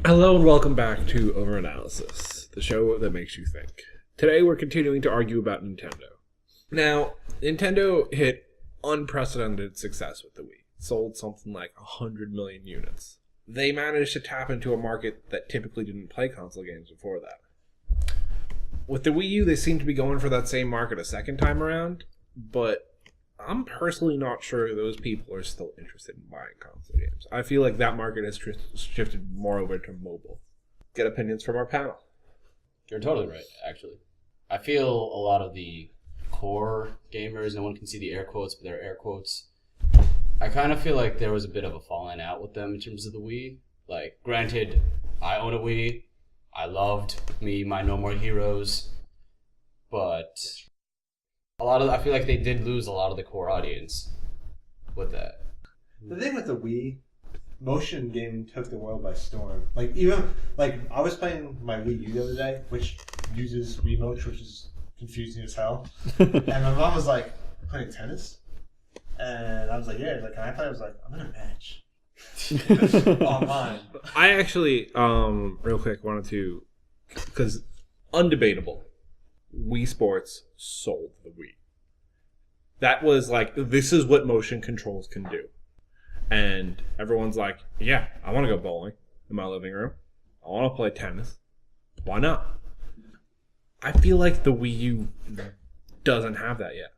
Hello and welcome back to OverAnalysis, the show that makes you think. Today we're continuing to argue about Nintendo. Now, Nintendo hit unprecedented success with the Wii. Sold something like 100 million units. They managed to tap into a market that typically didn't play console games before that. With the Wii U, they seem to be going for that same market a second time around, but I'm personally not sure those people are still interested in buying console games. I feel like that market has shifted more over to mobile. Get opinions from our panel. You're totally right, actually. I feel a lot of the core gamers, no one can see the air quotes, but they're air quotes. I kind of feel like there was a bit of a falling out with them in terms of the Wii. Like, granted, I own a Wii. I loved my No More Heroes. But I feel like they did lose a lot of the core audience with that. The thing with the Wii, motion gaming took the world by storm. I was playing my Wii U the other day, which uses Wiimotes, which is confusing as hell. And my mom was like, playing tennis? And I was like, yeah. Like, can I play? I was like, I'm in a match. Online. I actually, real quick, wanted to, because undebatable, Wii Sports sold the Wii. That was like, this is what motion controls can do. And everyone's like, yeah, I want to go bowling in my living room. I want to play tennis. Why not? I feel like the Wii U doesn't have that yet.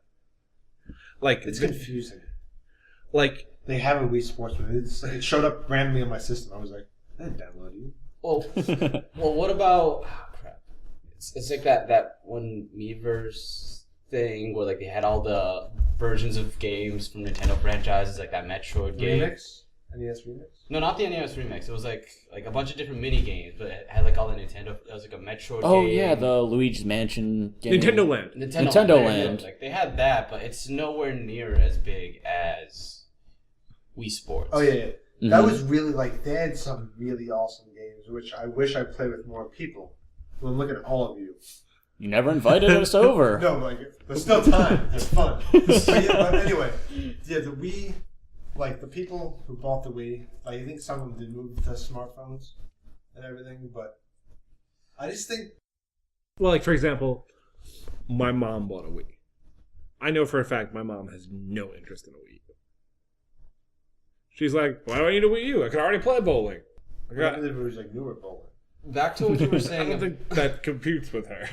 Like, it's confusing. Like, they have a Wii Sports, but it showed up randomly on my system. I was like, I didn't download you. Well, what about... crap. It's like that one Miiverse thing where like they had all the versions of games from Nintendo franchises, like that Metroid game. Remix? NES Remix? No, not the NES Remix. It was like a bunch of different mini games, but it had like all the Nintendo. It was like a Metroid game. Oh yeah, the Luigi's Mansion game. Nintendo Land. Nintendo Land. Like they had that, but it's nowhere near as big as Wii Sports. Oh yeah. Mm-hmm. That was really they had some really awesome games, which I wish I played with more people. Well, look at all of you. You never invited us over. No, there's still time. It's fun. But anyway, yeah, the Wii, the people who bought the Wii, I think some of them did move to smartphones and everything, but I just think... Well, for example, my mom bought a Wii. I know for a fact my mom has no interest in a Wii. She's like, why do I need a Wii U? I can already play bowling. It was newer bowling. Back to what you were saying. I don't think that competes with her.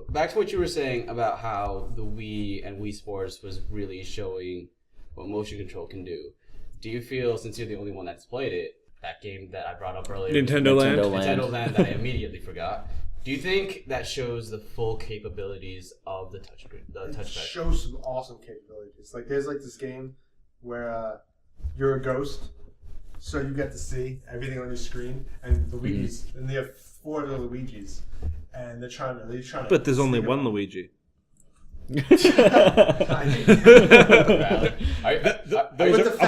Back to what you were saying about how the Wii and Wii Sports was really showing what motion control can do. Do you feel, since you're the only one that's played it, that game that I brought up earlier, Nintendo Land that I immediately forgot, do you think that shows the full capabilities of the touchpad? It shows some awesome capabilities. There's this game where you're a ghost. So you get to see everything on your screen, and Luigi's, and they have 4 of the Luigis, and they're trying to. But there's only one Luigi. I'm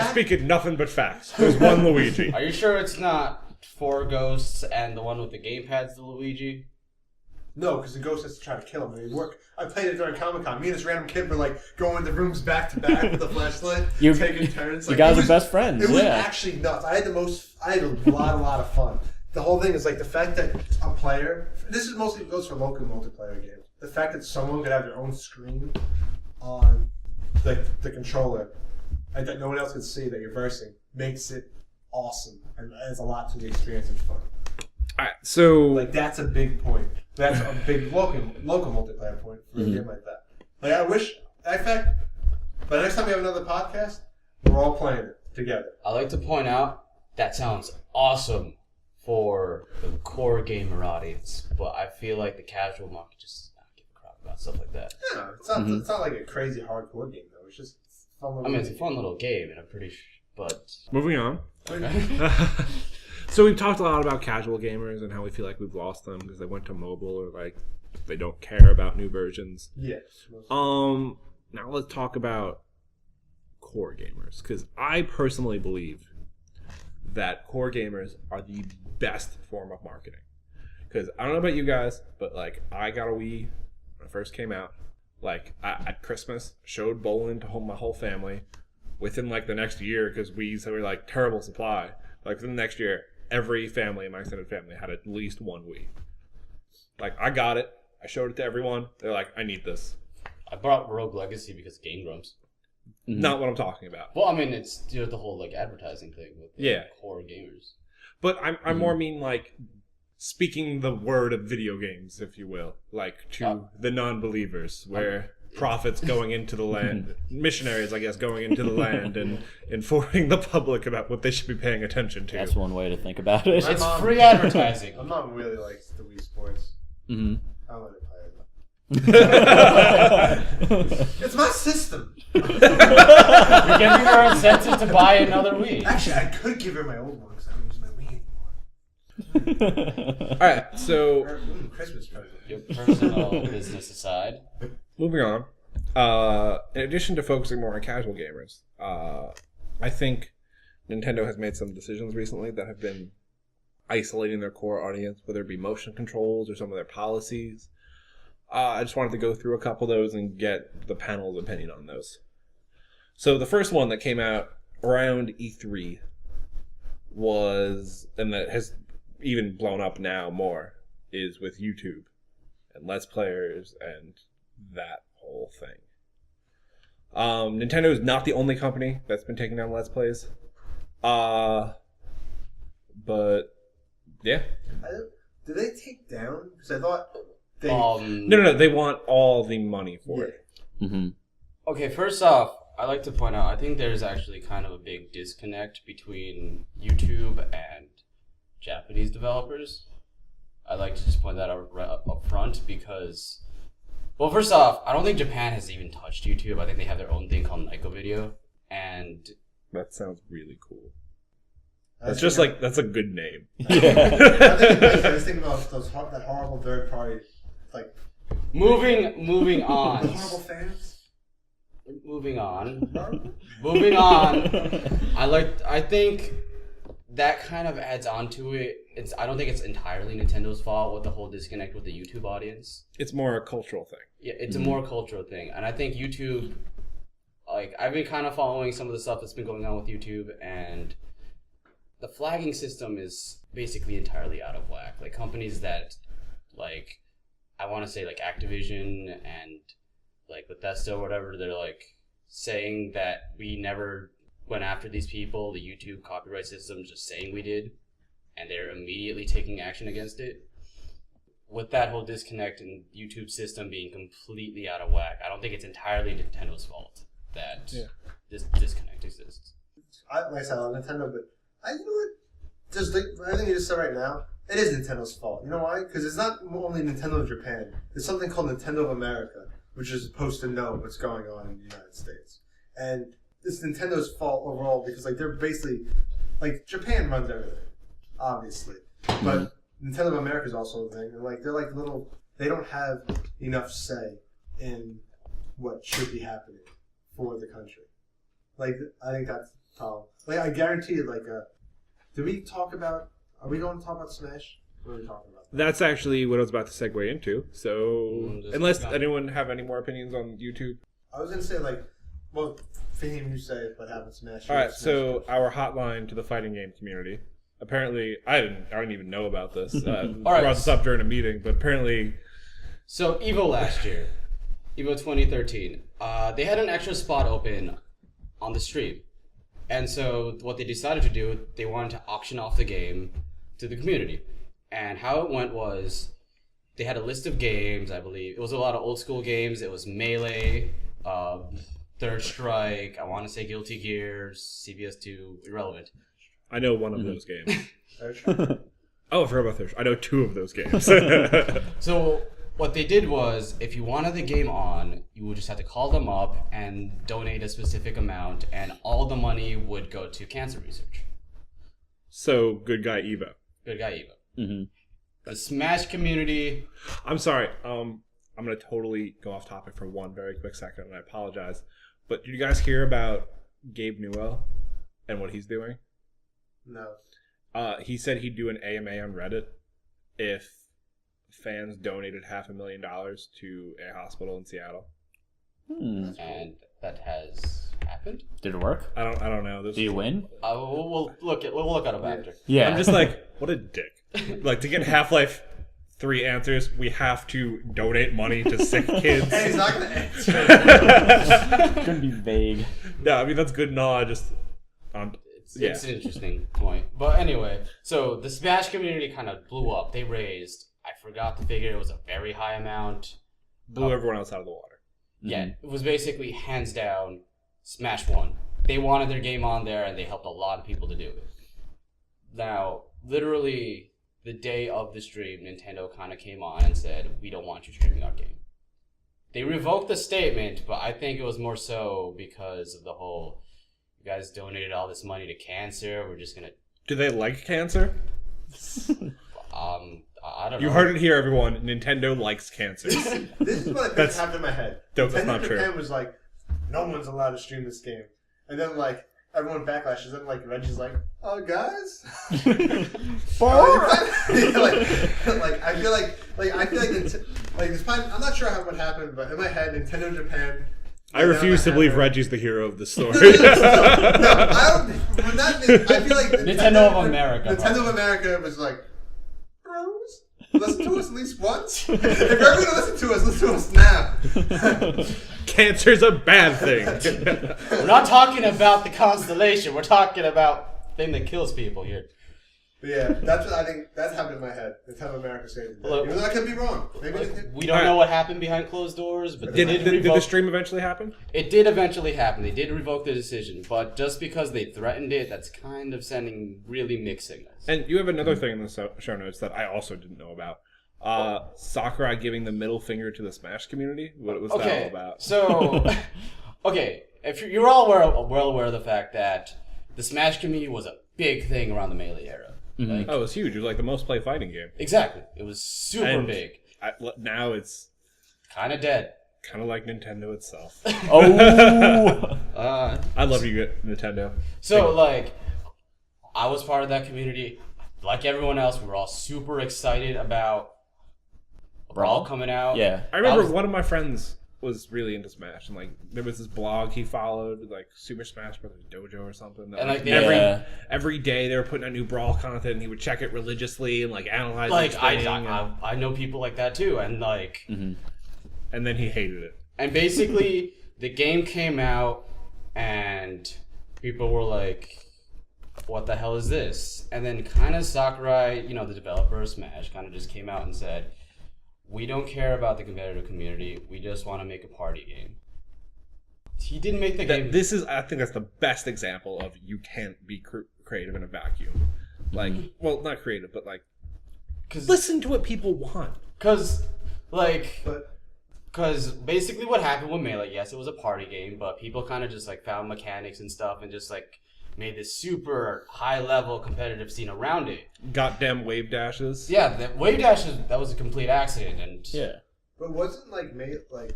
speaking nothing but facts. There's one Luigi. Are you sure it's not 4 ghosts and the one with the gamepad's the Luigi? No, because the ghost has to try to kill him. And they work. I played it during Comic-Con. Me and this random kid were going to rooms back to back with the flashlight, taking turns. You guys are best friends. It was actually nuts. I had a lot of fun. The whole thing is the fact that a player. This is mostly goes for local multiplayer games. The fact that someone could have their own screen on the controller, and that no one else can see that you're versing, makes it awesome and adds a lot to the experience and fun. All right, so that's a big point. That's a big local multiplayer point for a game like that. I wish, in fact, by the next time we have another podcast, we're all playing it together. I like to point out that sounds awesome for the core gamer audience, but I feel like the casual market just does not give a crap about stuff like that. Yeah, it's not like a crazy hardcore game though. It's just fun. It's a fun little game, and I'm pretty sure. But moving on. Okay. So we've talked a lot about casual gamers and how we feel like we've lost them because they went to mobile or they don't care about new versions. Yeah. Now let's talk about core gamers, because I personally believe that core gamers are the best form of marketing. Because I don't know about you guys, but I got a Wii when it first came out. At Christmas, showed bowling to my whole family. Within the next year, because Wii's were terrible supply. Within the next year, every family in my extended family had at least one Wii. Like, I got it. I showed it to everyone. They're like, I need this. I brought Rogue Legacy because of Game Grumps. Not what I'm talking about. Well, I mean, it's the whole like advertising thing with the core gamers. But I more mean like speaking the word of video games, if you will, like to the non-believers, where prophets going into the land, missionaries, I guess, going into the land and informing the public about what they should be paying attention to. That's one way to think about it. It's free advertising. I'm not really like the Wii Sports. Mm-hmm. I don't let it play it. It's my system. You're giving her incentive to buy another Wii. Actually, I could give her my old one because I don't use my Wii anymore. All right, so Christmas present. Your personal business aside. moving on. In addition to focusing more on casual gamers, I think Nintendo has made some decisions recently that have been isolating their core audience, whether it be motion controls or some of their policies. I just wanted to go through a couple of those and get the panel's opinion on those. So the first one that came out around E3 was, and that has even blown up now more, is with YouTube and Let's Players and that whole thing. Nintendo is not the only company that's been taking down Let's Plays. But, yeah. Did they take down? Because I thought they... No. They want all the money for it. Mm-hmm. Okay, first off, I like to point out, I think there's actually kind of a big disconnect between YouTube and Japanese developers. I'd like to just point that out right up front because, well, first off, I don't think Japan has even touched YouTube. I think they have their own thing called Nico Video, and that sounds really cool. That's just that's a good name. Yeah. I was thinking about that horrible third party, like moving on. The horrible fans. Moving on. I think that kind of adds on to it. I don't think it's entirely Nintendo's fault with the whole disconnect with the YouTube audience. It's more a cultural thing. Yeah, it's a more cultural thing. And I think YouTube, like, I've been kind of following some of the stuff that's been going on with YouTube, and the flagging system is basically entirely out of whack. Like, companies that, like, I want to say, like, Activision and, like, Bethesda or whatever, they're, like, saying that we never went after these people, the YouTube copyright system is just saying we did, and they're immediately taking action against it. With that whole disconnect and YouTube system being completely out of whack, I don't think it's entirely Nintendo's fault that this disconnect exists. Like I said, I love Nintendo, but you know what? Just like everything you just said right now, it is Nintendo's fault. You know why? Because it's not only Nintendo of Japan. There's something called Nintendo of America, which is supposed to know what's going on in the United States. And it's Nintendo's fault overall because, like, they're basically, like, Japan runs everything, obviously. But Nintendo of America is also a thing. And, like, they're like little, they don't have enough say in what should be happening for the country. Like, I think that's the problem. Like, I guarantee you, like, are we going to talk about Smash? What are we talking about? That's actually what I was about to segue into. So, unless anyone have any more opinions on YouTube. I was going to say, like, well, Fahim, you say what happened to Smash. All right, so our hotline to the fighting game community. Apparently, I didn't even know about this. Brought this up during a meeting, but apparently... So, EVO last year, EVO 2013, they had an extra spot open on the stream. And so what they decided to do, they wanted to auction off the game to the community. And how it went was, they had a list of games, I believe. It was a lot of old school games. It was Melee, Third Strike, I want to say Guilty Gear, CBS2, irrelevant. I know one of those games. Oh, I forgot about Third Strike. I know two of those games. So what they did was, if you wanted the game on, you would just have to call them up and donate a specific amount, and all the money would go to cancer research. So, good guy Evo. Good guy Evo. Mm-hmm. The Smash community... I'm sorry. I'm going to totally go off topic for one very quick second, and I apologize. But did you guys hear about Gabe Newell and what he's doing? No. He said he'd do an AMA on Reddit if fans donated $500,000 to a hospital in Seattle. and that has happened. Did it work? I don't know. Did you win? We'll look at them after. Yeah. I'm just like, what a dick. Like, to get Half-Life 3 answers, we have to donate money to sick kids. And he's not going to answer. Gonna be vague. No, I mean, that's good. No, just... It's an interesting point. But anyway, so the Smash community kind of blew up. They raised, I forgot the figure, it was a very high amount. Blew everyone else out of the water. Yeah, it was basically hands down Smash 1. They wanted their game on there and they helped a lot of people to do it. Now, literally the day of the stream, Nintendo kind of came on and said, we don't want you streaming our game. They revoked the statement, but I think it was more so because of the whole, you guys donated all this money to cancer, we're just gonna... Do they like cancer? I don't know. You heard it here, everyone. Nintendo likes cancer. This is what I think happened in my head. Dope, that's Nintendo not true. Japan was like, no one's allowed to stream this game. And then, like, everyone backlashes, and, like, Reggie's like, oh, guys? I feel like this time, I'm not sure what happened, but in my head, Nintendo Japan... I refuse to believe Reggie's the hero of the story. No, I feel like Nintendo of America. Nintendo of America was like, bros, listen to us at least once. If you're ever gonna listen to us now. Cancer's a bad thing. We're not talking about the constellation. We're talking about the thing that kills people here. But yeah, that's what I think. That's happened in my head. Nintendo of America saved it. Even though I could be wrong. Maybe we don't know what happened behind closed doors, but did the stream eventually happen? It did eventually happen. They did revoke the decision, but just because they threatened it, that's kind of sending really mixed signals. And you have another thing in the show notes that I also didn't know about. Sakurai giving the middle finger to the Smash community. What was that all about? So, if you're all well aware of the fact that the Smash community was a big thing around the Melee era. Mm-hmm. Like, it was huge. It was like the most played fighting game. Exactly. It was super big. Now it's kind of dead. Kind of like Nintendo itself. Oh! I love you, Nintendo. So, I was part of that community. Like everyone else, we were all super excited about Brawl coming out. Yeah. I remember one of my friends was really into Smash, and there was this blog he followed, like Super Smash Brothers Dojo or something. That, every day they were putting out new Brawl content, and he would check it religiously and analyze. I know people like that too, and and then he hated it. And basically, the game came out, and people were like, "What the hell is this?" And then kind of Sakurai, the developer of Smash, kind of just came out and said, we don't care about the competitive community. We just want to make a party game. He didn't make the game. I think that's the best example of you can't be creative in a vacuum. Well, not creative, but listen to what people want. Because basically what happened with Melee, yes, it was a party game, but people kind of just found mechanics and stuff and just made this super high-level competitive scene around it. Goddamn wave dashes. Yeah, the wave dashes, that was a complete accident. And yeah. But wasn't Melee,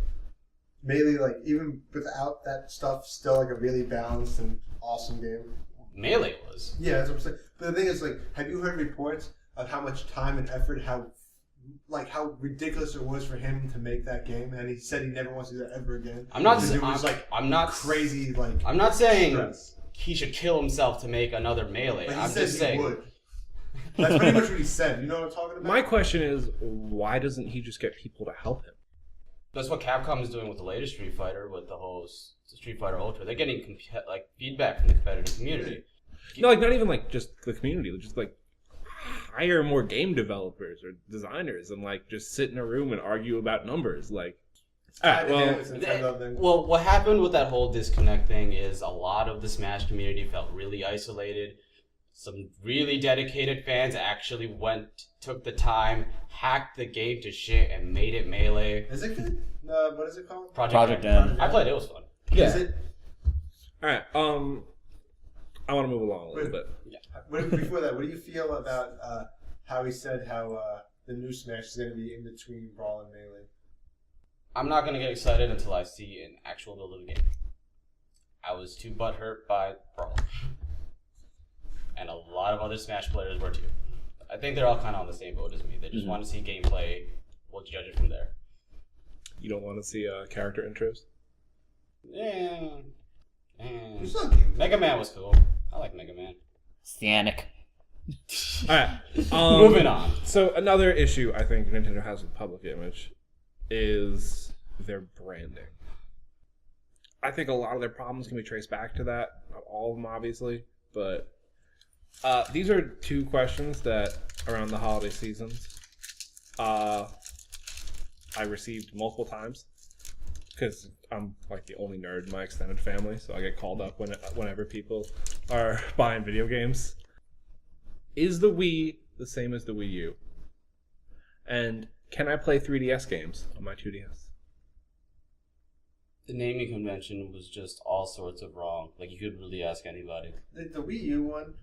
even without that stuff, still a really balanced and awesome game? Melee was. Yeah, that's what I'm saying. But the thing is, have you heard reports of how much time and effort, how ridiculous it was for him to make that game? And he said he never wants to do that ever again. I'm not saying stress. He should kill himself to make another Melee. I'm just saying. Would. That's pretty much what he said. You know what I'm talking about? My question is, why doesn't he just get people to help him? That's what Capcom is doing with the latest Street Fighter, with the whole Street Fighter Ultra. They're getting feedback from the competitive community. No, not even just the community. Just hire more game developers or designers and just sit in a room and argue about numbers. Well, what happened with that whole disconnect thing is a lot of the Smash community felt really isolated. Some really dedicated fans actually took the time, hacked the game to shit, and made it Melee. Is it good? What is it called? Project M. I played it. It was fun. Yeah. Is it? All right. I want to move along a little bit. Yeah. Before that, what do you feel about how he said the new Smash is going to be in between Brawl and Melee? I'm not going to get excited until I see an actual build of the game. I was too butthurt by Brawl. And a lot of other Smash players were too. I think they're all kind of on the same boat as me. They just want to see gameplay. We'll judge it from there. You don't want to see character intros? Yeah. There's no games. Mega Man was cool. I like Mega Man. Sonic. All right. Moving on. So another issue I think Nintendo has with public image is their branding. I think a lot of their problems can be traced back to that. Not all of them, obviously, but these are two questions that around the holiday seasons I received multiple times because I'm like the only nerd in my extended family, so I get called up whenever people are buying video games. Is the Wii the same as the Wii U? And can I play 3DS games on my 2DS? The naming convention was just all sorts of wrong. Like, you could really ask anybody. The Wii U one,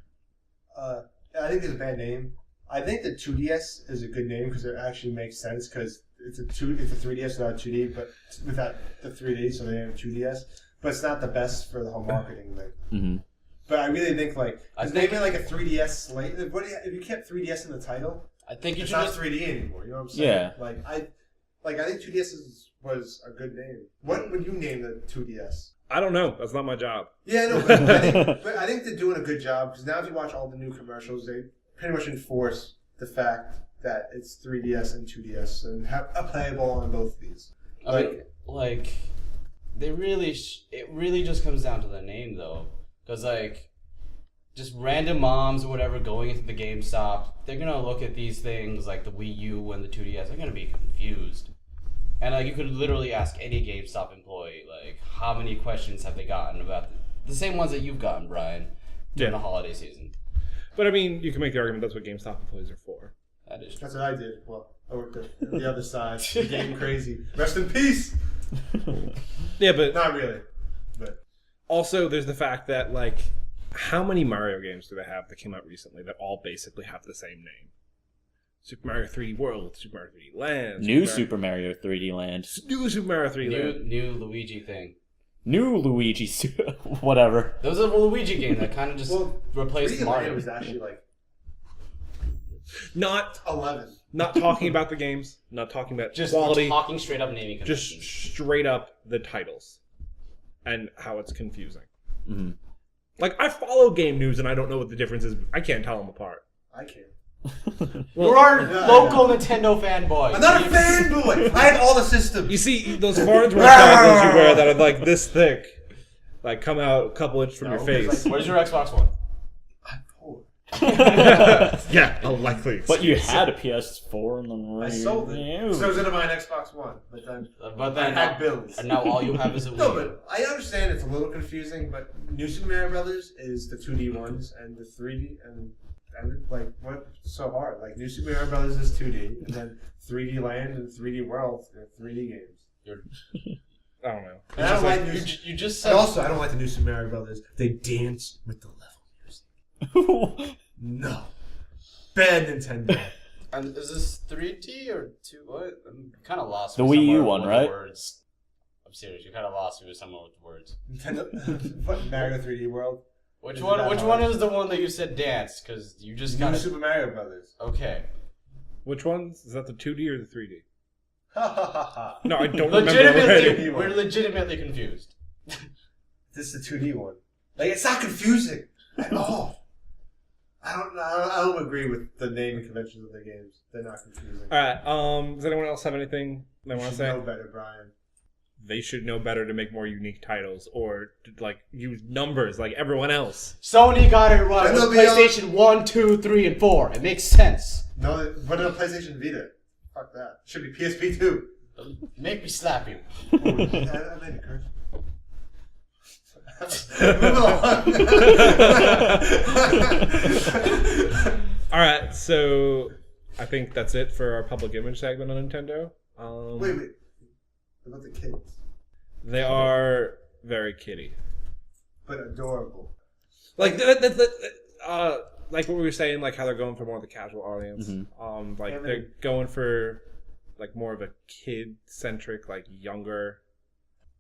I think it's a bad name. I think the 2DS is a good name because it actually makes sense because it's a 3DS without 2D, but without the 3D, so they have 2DS. But it's not the best for the whole marketing thing. Mm-hmm. But I really think like I maybe like a 3DS slate. If you kept 3DS in the title, I think you it's should not just 3D anymore. You know what I'm saying? Yeah. I think 2DS was a good name. What would you name the 2DS? I don't know. That's not my job. Yeah, no, but I think they're doing a good job because now if you watch all the new commercials, they pretty much enforce the fact that it's 3DS and 2DS and have a playable on both of these. I mean, like, they really, it really just comes down to the name, though. Because, like, just random moms or whatever going into the GameStop, they're going to look at these things, like the Wii U and the 2DS, they're going to be confused. And, like, you could literally ask any GameStop employee, like, how many questions have they gotten about the same ones that you've gotten, Brian, during the holiday season. But I mean, you can make the argument that's what GameStop employees are for. That is true. That's what I did. Well, I worked at the other side. Game crazy. Rest in peace. Yeah, but Not really. But also there's the fact that, like, how many Mario games do they have that came out recently that all basically have the same name? Super Mario 3D World, Super Mario 3D Land, New Super Mario 3D Land. New Super Mario 3D Land. New Luigi thing. New Luigi. Whatever. There was a Luigi game that kind of just replaced 3D Mario. Land was actually like Not 11. not talking about the games, not talking about Just quality, talking straight up naming just convention. straight up the titles and how it's confusing. Mm-hmm. Like, I follow game news and I don't know what the difference is. I can't tell them apart. I can't. You're our Yeah, local Nintendo fanboy. I'm not a fanboy. I have all the systems. You see those Farnsworth goggles you wear that are like this thick, like come out a couple inches from your face. like- Where's your Xbox One? I'm poor. Yeah, likely. But you had a PS4 and then I sold it. Ew. So I was gonna buy an Xbox One, but then But then I had bills. And now all you have is a Wii. No, but I understand it's a little confusing. But New Super Mario Brothers is the 2D ones, and the 3D, and like what's so hard? Like New Super Mario Brothers is 2D, and then 3D Land and 3D World are 3D games. I don't know. And I don't like you just And said. also, I don't like the New Super Mario Brothers. They dance with the level music. No, bad Nintendo. And is this 3D or 2? What? I'm kind of lost. The with Wii U somewhere one, with right? Words. I'm serious. You kind of lost me with someone with words. Nintendo, what, Mario 3D World. Which Is one? that Which hard? one is the one that you said dance? Because you just New kind of. Super Mario Brothers. Okay. Which ones? Is that the 2D or the 3D? Ha ha ha ha. No, I don't remember already. Legitimately, we're legitimately confused. This is the 2D one. Like, it's not confusing at all. I don't agree with the naming conventions of the games. They're not confusing. Alright, does anyone else have anything they You want to should say? know better, Brian. They should know better to make more unique titles or to, like, use numbers like everyone else. Sony got it right And with they'll be PlayStation 1, 2, 3, and 4. It makes sense. No, but a PlayStation Vita. Fuck that. Should be PSP 2. Make me slap you. I made a curse. Moving on. Alright, so I think that's it for our public image segment on Nintendo. Wait. What about the kids? They are very kiddie. But adorable. Like, like what we were saying, like how they're going for more of the casual audience. Mhm. Like they're going for like more of a kid-centric, like younger,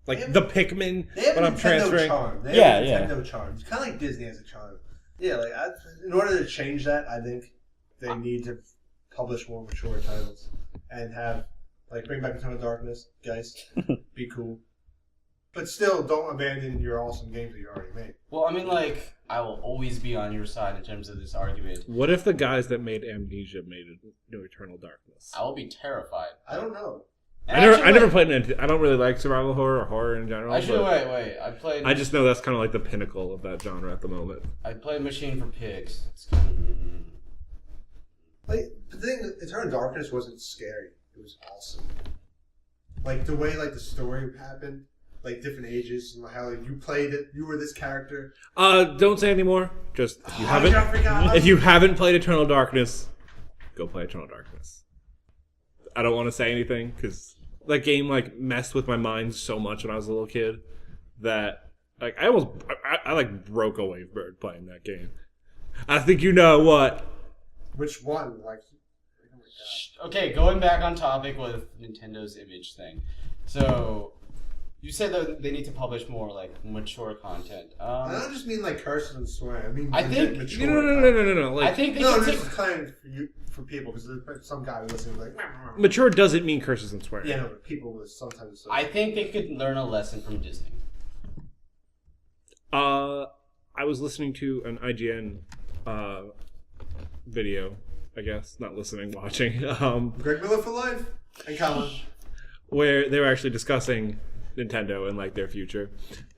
like the Pikmin. They have But a I'm Nintendo transferring. charm. They Yeah, have a yeah. Nintendo charm. It's kind of like Disney has a charm. Yeah, like in order to change that, I think they need to publish more mature titles and have like bring back a ton of darkness, guys. Be cool. But still, don't abandon your awesome games that you already made. Well, I mean, like, I will always be on your side in terms of this argument. What if the guys that made Amnesia made No Eternal Darkness? I will be terrified. I don't know. I never played an. I don't really like survival horror or horror in general. Actually, but wait. I just know that's kind of like the pinnacle of that genre at the moment. I played Machine for Pigs. Like, the thing, Eternal Darkness wasn't scary. It was awesome. Like, the way, like, the story happened, like, different ages, and how, like, you played it, you were this character. Don't say anymore. Just, if you haven't played Eternal Darkness, go play Eternal Darkness. I don't want to say anything, because that game, like, messed with my mind so much when I was a little kid, that, like, I broke a wavebird playing that game. I think you know what. Which one? Like, oh my God. Okay, going back on topic with Nintendo's image thing. So, you said that they need to publish more, like, mature content. I don't just mean, like, curses and swearing. I mean, I think... mature No. Like, I think they no, should this take... is claim for people, because there's some guy listening like... mature doesn't mean curses and swearing. Yeah, no, but people will sometimes... I think they could learn a lesson from Disney. I was listening to an IGN video, I guess. Not listening, watching. Greg Miller for life. And Colin. Where they were actually discussing Nintendo and, like, their future.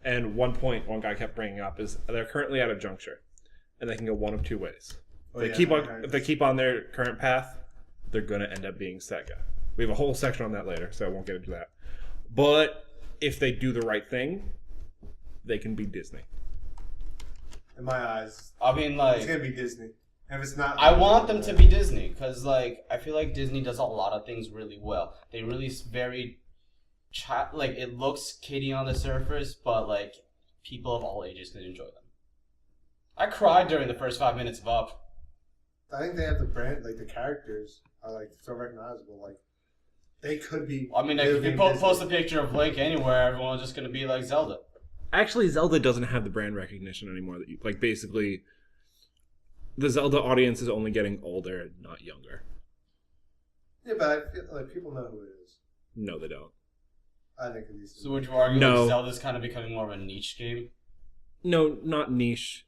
And one point one guy kept bringing up is they're currently at a juncture. And they can go one of two ways. If they keep on their current path, they're going to end up being Sega. We have a whole section on that later, so I won't get into that. But if they do the right thing, they can be Disney. In my eyes. I mean, like... It's going to be Disney. And if it's not... I want them to be Disney, because, like, I feel like Disney does a lot of things really well. They release very... like, it looks kiddie on the surface, but, like, people of all ages can enjoy them. I cried during the first 5 minutes of Up. I think they have the brand, like, the characters are, like, so recognizable. Like, they could be... I mean, like, if you post a picture of Link anywhere, everyone's just going to be like Zelda. Actually, Zelda doesn't have the brand recognition anymore. That you, like, basically, the Zelda audience is only getting older, not younger. Yeah, but I feel like people know who it is. No, they don't. I think at least. So would you argue No. like Zelda's kind of becoming more of a niche game? No, not niche.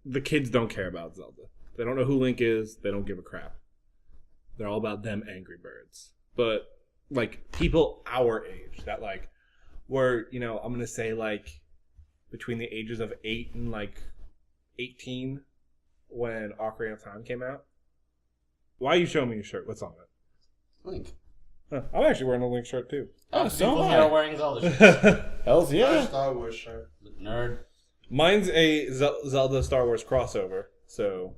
The kids don't care about Zelda. They don't know who Link is. They don't give a crap. They're all about them Angry Birds. But, like, people our age that, like, were, you know, I'm going to say, like, between the ages of 8 and, like, 18 when Ocarina of Time came out. Why are you showing me your shirt? What's on it? Link. Huh, I'm actually wearing a Link shirt, too. Oh, so people am here I. are wearing Zelda shirts. Hells yeah. Star Wars shirt. Nerd. Mine's a Zelda Star Wars crossover, so...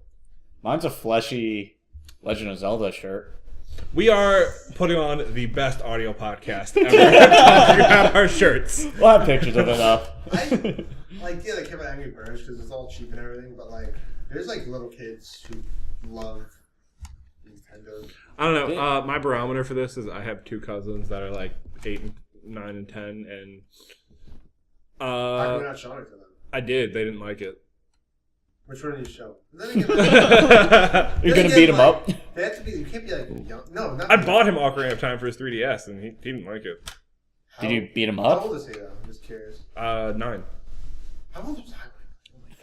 Mine's a fleshy Legend of Zelda shirt. We are putting on the best audio podcast ever. You have our shirts. We'll have pictures of it up. Like, yeah, they came out Angry Birds because it's all cheap and everything, but, like, there's, like, little kids who love Nintendo. I don't know. My barometer for this is I have 2 cousins that are, like, 8, 9, and 10, and... How come you're not showing it to them? I did. They didn't like it. Which one did you show? You're gonna beat him up? They have to be, you can't be, like, young. No, not I bought him Ocarina of Time for his 3DS, and he didn't like it. Did you beat him How up? old is he, though? I'm just curious. 9. How old was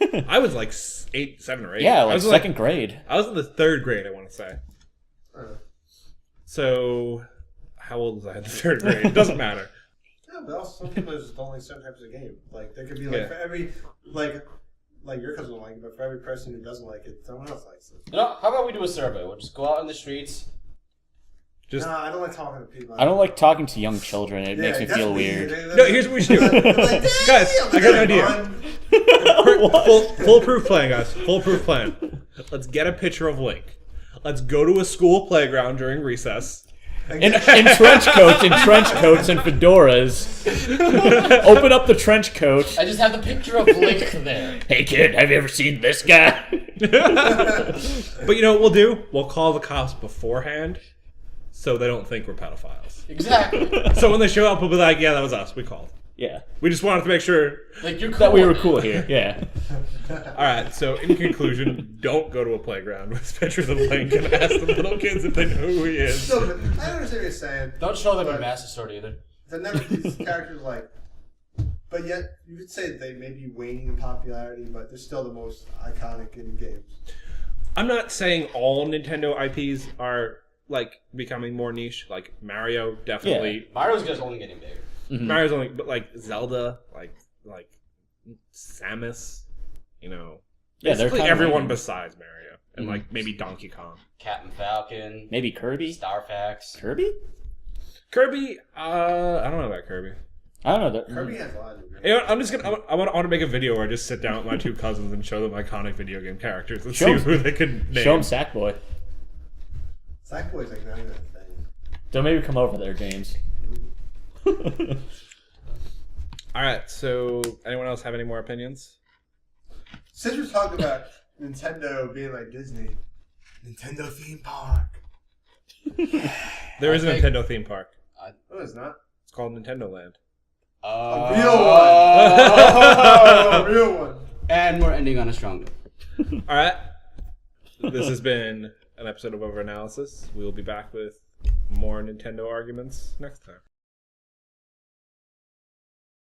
I? I was like 8, 7, or 8. Yeah, I like was second grade. I was in the 3rd grade, I want to say. Uh, So, how old was I in the 3rd grade? It doesn't matter. yeah, but also some people just don't like certain types of game. Like, there could be, like, Yeah. for every, like your cousin will like it, but for every person who doesn't like it, someone else likes it. You know, how about we do a survey? We'll just go out in the streets. Just Nah, I don't like talking to people. I don't like talking to young children. It makes me that's feel weird. No, here's what we should do. Guys, I got an idea. Foolproof plan, guys. Foolproof plan. Let's get a picture of Link. Let's go to a school playground during recess. In trench coats and fedoras. Open up the trench coat. I just have the picture of Link there. Hey kid, have you ever seen this guy? But you know what we'll do? We'll call the cops beforehand so they don't think we're pedophiles. Exactly. So when they show up, we'll be like, yeah, that was us. We called. Yeah. We just wanted to make sure. Like, you're cool. That we were cool here. Yeah. Alright, so in conclusion, don't go to a playground with pictures of Link and ask the little kids if they know who he is. No, but I understand what you're saying. Don't show them But- your Master Sword either. These characters like But yet, you could say they may be waning in popularity, but they're still the most iconic in games. I'm not saying all Nintendo IPs are like becoming more niche. Like Mario, definitely. Mario's just only getting bigger. Mhm. Mario's only, but like Zelda, like Samus, you know, Yeah, they're basically kinda everyone like- besides Mario, and like maybe Donkey Kong. Captain Falcon, Maybe Kirby. Starfax. Kirby? Kirby, I don't know about Kirby. I don't know. Kirby has a lot of You know, I'm just gonna. I want to make a video where I just sit down with my two cousins and show them iconic video game characters and Show see 'em- who they could name. Show him Sackboy. Sackboy's like not even a thing. Don't maybe come over there, James. All right. So, anyone else have any more opinions? Since we're talking about Nintendo being like Disney, Nintendo theme park. There is a think- Nintendo theme park. No, it's not. It's called Nintendo Land. A real one. A real one. And we're ending on a strong note. All right. This has been an episode of OverAnalysis. We will be back with more Nintendo arguments next time.